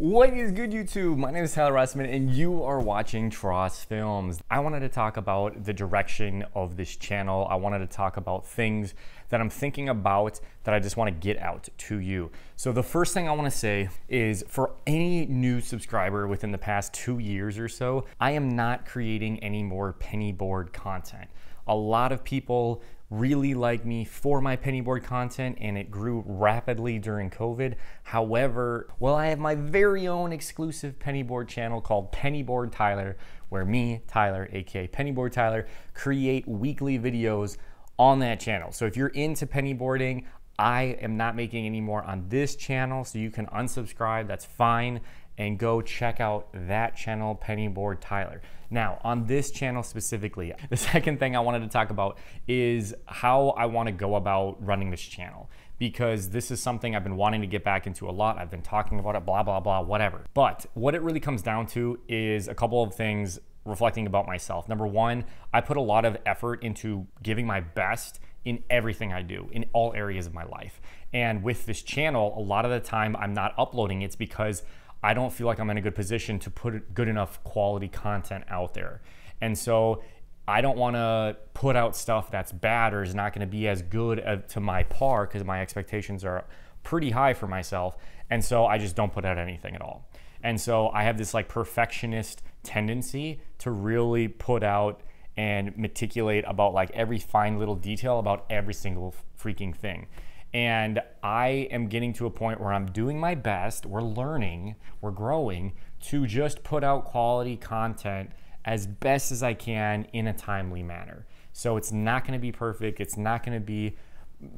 What is good, YouTube? My name is Rossmann and you are watching Tross Films. I wanted to talk about the direction of this channel. I wanted to talk about things that I'm thinking about that I just want to get out to you. So the first thing I want to say is, for any new subscriber within the past 2 years or so, I am not creating any more penny board content. A lot of people really like me for my penny board content, and it grew rapidly during COVID. However, well, I have my very own exclusive penny board channel called Penny Board Tyler, where me, Tyler, aka Penny Board Tyler, create weekly videos on that channel. So if you're into penny boarding, I am not making any more on this channel, so you can unsubscribe, that's fine, and go check out that channel, Penny Board Tyler. Now, on this channel specifically, the second thing I wanted to talk about is how I want to go about running this channel, because this is something I've been wanting to get back into a lot. I've been talking about it, blah, blah, blah, whatever. But what it really comes down to is a couple of things reflecting about myself. Number one, I put a lot of effort into giving my best in everything I do, in all areas of my life. And with this channel, a lot of the time I'm not uploading, it's because I don't feel like I'm in a good position to put good enough quality content out there. And so I don't want to put out stuff that's bad or is not going to be as good to my par, because my expectations are pretty high for myself. And so I just don't put out anything at all. And so I have this like perfectionist tendency to really put out and meticulate about like every fine little detail about every single freaking thing. And I am getting to a point where I'm doing my best, we're learning, we're growing, to just put out quality content as best as I can in a timely manner. So it's not gonna be perfect, it's not gonna be,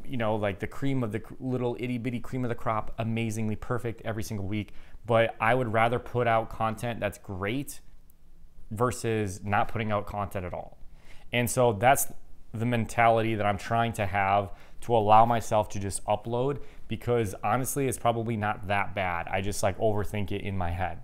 you know, like the cream of the little itty bitty cream of the crop, amazingly perfect every single week, but I would rather put out content that's great versus not putting out content at all. And so that's the mentality that I'm trying to have, to allow myself to just upload, because honestly, it's probably not that bad. I just like overthink it in my head.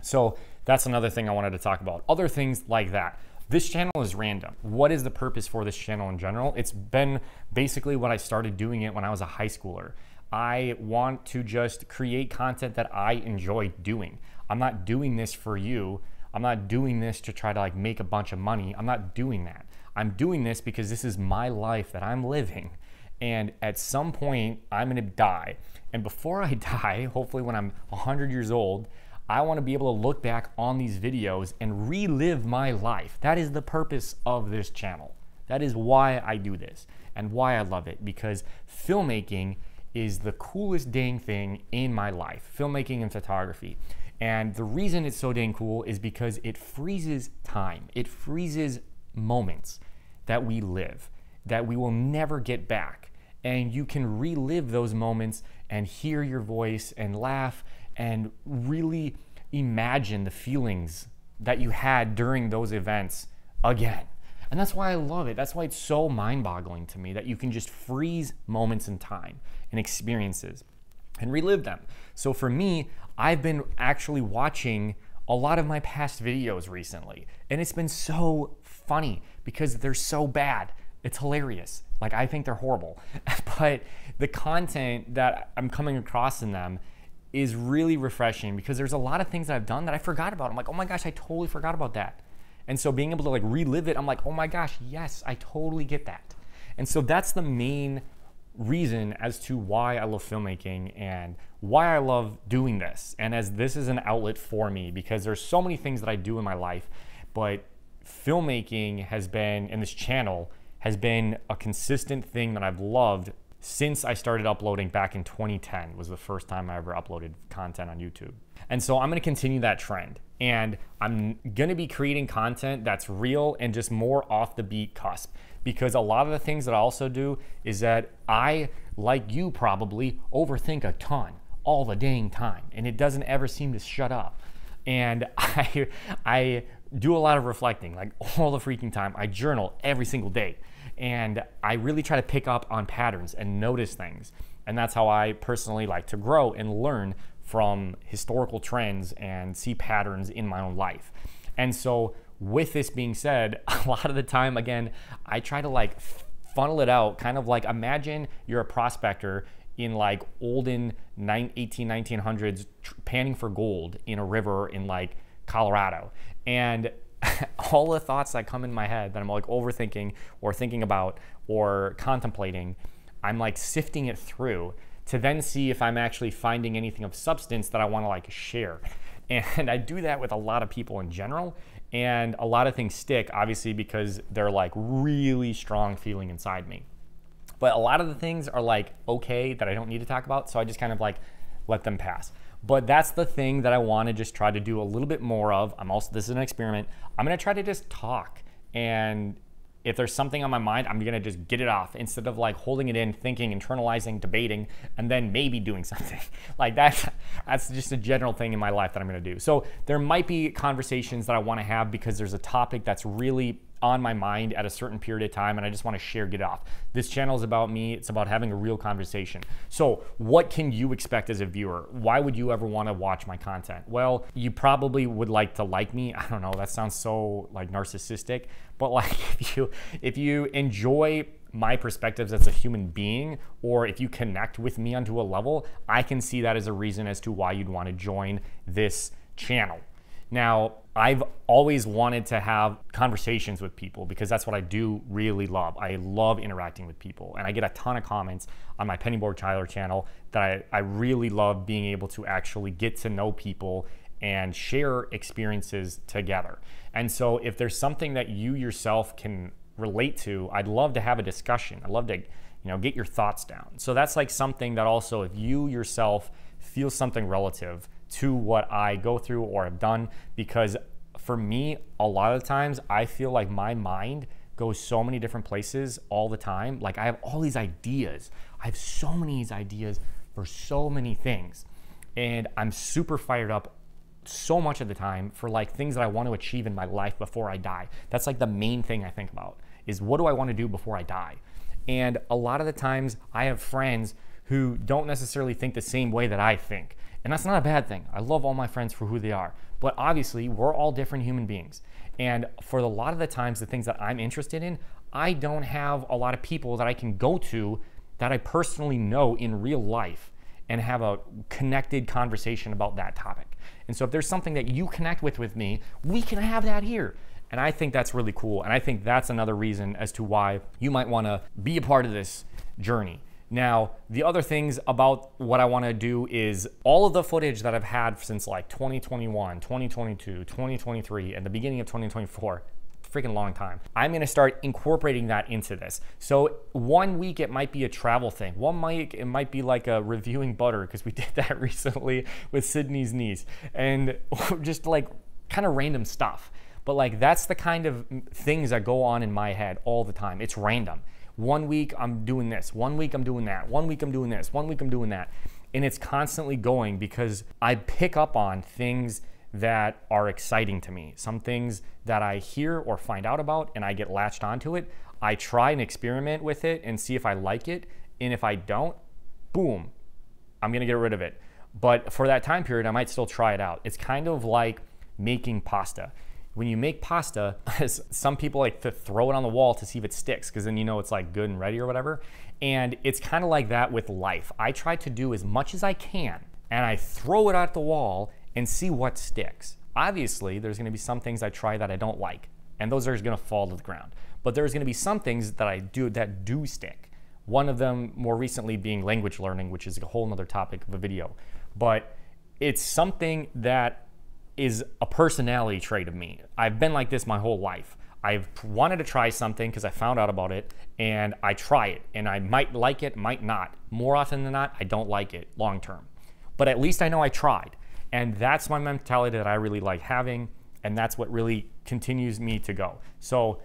So that's another thing I wanted to talk about. Other things like that. This channel is random. What is the purpose for this channel in general? It's been basically what I started doing it when I was a high schooler. I want to just create content that I enjoy doing. I'm not doing this for you. I'm not doing this to try to like make a bunch of money. I'm not doing that. I'm doing this because this is my life that I'm living. And at some point, I'm gonna die. And before I die, hopefully when I'm 100 years old, I wanna be able to look back on these videos and relive my life. That is the purpose of this channel. That is why I do this and why I love it, because filmmaking is the coolest dang thing in my life, filmmaking and photography. And the reason it's so dang cool is because it freezes time. It freezes moments that we live, that we will never get back. And you can relive those moments and hear your voice and laugh and really imagine the feelings that you had during those events again. And that's why I love it. That's why it's so mind-boggling to me that you can just freeze moments in time and experiences and relive them. So for me, I've been actually watching a lot of my past videos recently, and it's been so funny because they're so bad. It's hilarious. Like, I think they're horrible, but the content that I'm coming across in them is really refreshing, because there's a lot of things that I've done that I forgot about. I'm like, oh my gosh, I totally forgot about that. And so being able to like relive it, I'm like, oh my gosh, yes, I totally get that. And so that's the main reason as to why I love filmmaking and why I love doing this. And as this is an outlet for me, because there's so many things that I do in my life, but filmmaking has been, and this channel has been, a consistent thing that I've loved since I started uploading back in 2010 was the first time I ever uploaded content on YouTube. And so I'm gonna continue that trend, and I'm gonna be creating content that's real and just more off the beat cusp, because a lot of the things that I also do is that I, like you probably, overthink a ton all the dang time, and it doesn't ever seem to shut up. And I do a lot of reflecting, like all the freaking time. I journal every single day, and I really try to pick up on patterns and notice things. And that's how I personally like to grow and learn from historical trends and see patterns in my own life. And so with this being said, a lot of the time, again, I try to like funnel it out, kind of like, imagine you're a prospector in like olden 1900s panning for gold in a river in like Colorado. And all the thoughts that come in my head that I'm like overthinking or thinking about or contemplating, I'm like sifting it through to then see if I'm actually finding anything of substance that I want to like share. And I do that with a lot of people in general. And a lot of things stick, obviously, because they're like really strong feeling inside me. But a lot of the things are like, okay, that I don't need to talk about. So I just kind of like let them pass. But that's the thing that I want to just try to do a little bit more of. This is an experiment. I'm going to try to just talk. And if there's something on my mind, I'm going to just get it off instead of like holding it in, thinking, internalizing, debating, and then maybe doing something. Like that's just a general thing in my life that I'm going to do. So there might be conversations that I want to have because there's a topic that's really on my mind at a certain period of time and I just want to get it off. This channel is about me. It's about having a real conversation. So what can you expect as a viewer? Why would you ever want to watch my content? Well, you probably would like to like me. I don't know, that sounds so like narcissistic, but like if you enjoy my perspectives as a human being, or if you connect with me onto a level, I can see that as a reason as to why you'd want to join this channel. Now, I've always wanted to have conversations with people because that's what I do really love. I love interacting with people, and I get a ton of comments on my Pennyboard Tyler channel that I really love being able to actually get to know people and share experiences together. And so if there's something that you yourself can relate to, I'd love to have a discussion. I'd love to, get your thoughts down. So that's like something that also, if you yourself feel something relative to what I go through or have done, because for me, a lot of the times I feel like my mind goes so many different places all the time. Like I have all these ideas. I have so many ideas for so many things. And I'm super fired up so much of the time for like things that I want to achieve in my life before I die. That's like the main thing I think about is what do I want to do before I die? And a lot of the times I have friends who don't necessarily think the same way that I think. And that's not a bad thing. I love all my friends for who they are. But obviously, we're all different human beings. And for a lot of the times, the things that I'm interested in, I don't have a lot of people that I can go to that I personally know in real life and have a connected conversation about that topic. And so if there's something that you connect with me, we can have that here. And I think that's really cool. And I think that's another reason as to why you might want to be a part of this journey. Now, the other things about what I want to do is all of the footage that I've had since like 2021, 2022, 2023, and the beginning of 2024, freaking long time. I'm going to start incorporating that into this. So 1 week it might be a travel thing. 1 week it might be like a reviewing butter because we did that recently with Sydney's niece, and just like kind of random stuff. But like that's the kind of things that go on in my head all the time. It's random. 1 week I'm doing this, 1 week I'm doing that, 1 week I'm doing this, 1 week I'm doing that. And it's constantly going because I pick up on things that are exciting to me. Some things that I hear or find out about and I get latched onto it. I try and experiment with it and see if I like it. And if I don't, boom, I'm gonna get rid of it. But for that time period, I might still try it out. It's kind of like making pasta. When you make pasta, some people like to throw it on the wall to see if it sticks because then you know it's like good and ready or whatever. And it's kind of like that with life. I try to do as much as I can and I throw it at the wall and see what sticks. Obviously, there's gonna be some things I try that I don't like and those are gonna fall to the ground. But there's gonna be some things that I do that do stick. One of them more recently being language learning, which is a whole nother topic of a video. But it's something that is a personality trait of me. I've been like this my whole life. I've wanted to try something because I found out about it and I try it and I might like it, might not. More often than not, I don't like it long term. But at least I know I tried. And that's my mentality that I really like having, and that's what really continues me to go. So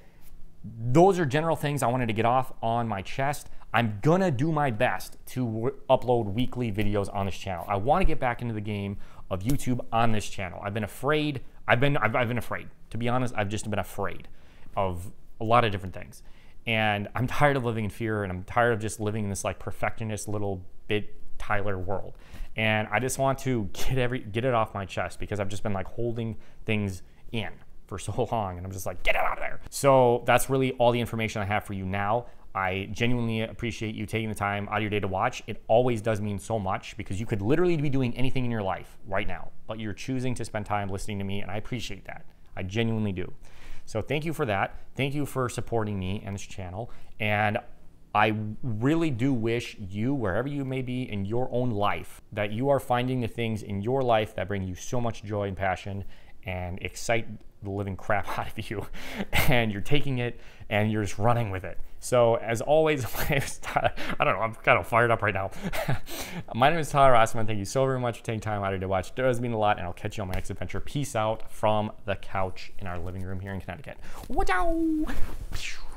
those are general things I wanted to get off on my chest. I'm gonna do my best to upload weekly videos on this channel. I wanna get back into the game of YouTube on this channel. I've been afraid. I've been afraid. To be honest, I've just been afraid of a lot of different things. And I'm tired of living in fear, and I'm tired of just living in this like perfectionist little bit Tyler world. And I just want to get it off my chest because I've just been like holding things in for so long, and I'm just like, get it out of there. So that's really all the information I have for you now. I genuinely appreciate you taking the time out of your day to watch. It always does mean so much because you could literally be doing anything in your life right now, but you're choosing to spend time listening to me, and I appreciate that. I genuinely do. So thank you for that. Thank you for supporting me and this channel. And I really do wish you, wherever you may be in your own life, that you are finding the things in your life that bring you so much joy and passion and excite the living crap out of you, and you're taking it and you're just running with it. So as always, my name is Tyler. I don't know, I'm kind of fired up right now. My name is Tyler Rossmann. Thank you so very much for taking time out of your day to watch. It does mean a lot, and I'll catch you on my next adventure. Peace out from the couch in our living room here in Connecticut. Ciao.